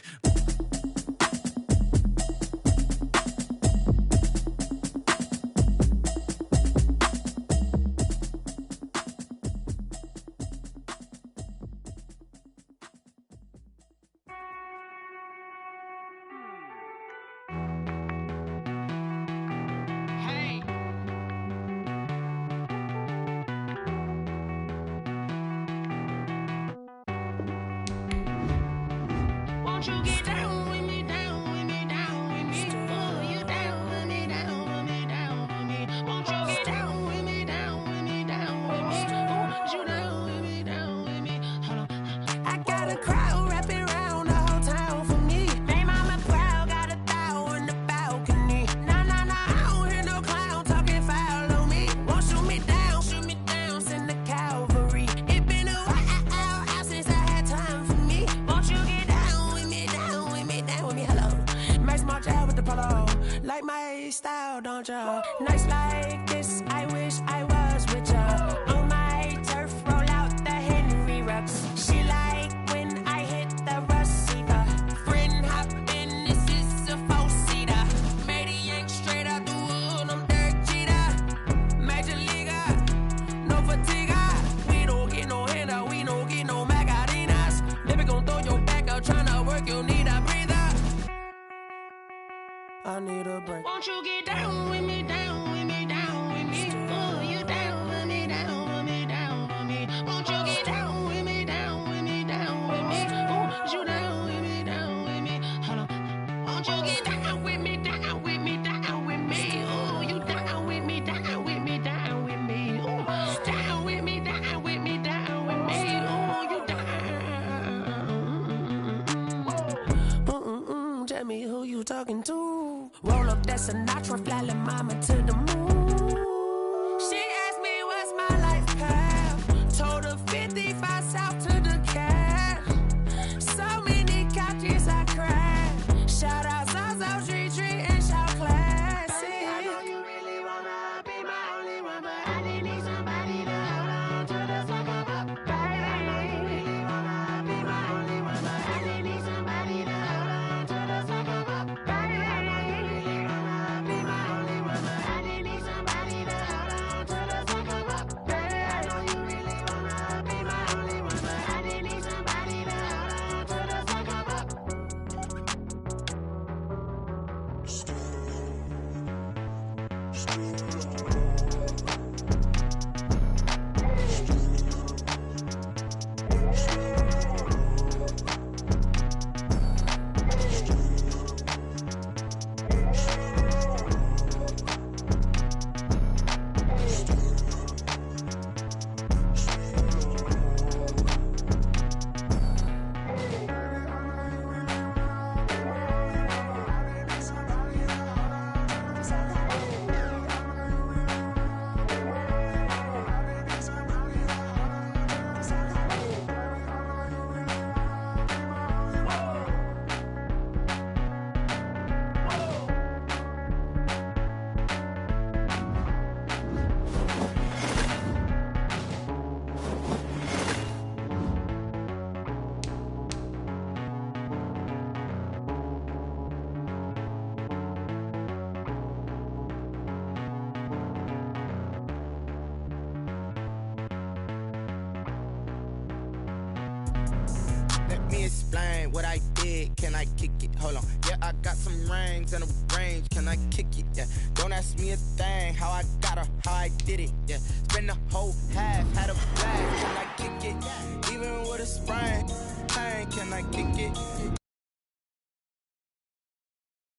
Nights like this, I wish I was with ya. On my turf, roll out the Henry rocks. She like when I hit the receiver. Friend hop in, this is a four-seater. Made a yank straight out the wood, I'm Derek Jeter. Major leaguer, no fatigue. We don't get no handout, we don't get no Macarinas. Baby gon' throw your back out, tryna work, you need a breather. I need a break. Won't you get down with me, down with me, down with me? Oh, you down with me, down with me, down with me. Won't you get down with me, down with me, down with me? Oh, you down with me, down with me? Hold on. Won't you get down with me, down with me, down with me? Oh, you down with me, down with me, down with me? Oh, down with me, down with me, down with me? Oh, you down. Tell me who you talking to. Roll up that Sinatra, fly la mama to the moon. She asked me what's my life path. Told her 55 south to the cash. So many couches I cried. Shout out Zazo, Tree Tree, and shout classy. I know you really wanna be my only one, but I need somebody to hold on to the sucker up. Baby, I know you really wanna Explain what I did, can I kick it? Hold on, yeah, I got some rings and a range, can I kick it? Yeah, don't ask me a thing, how I got her, how I did it. Yeah, spend the whole half, had a blast, can I kick it? Even with a sprain, pain, can I kick it?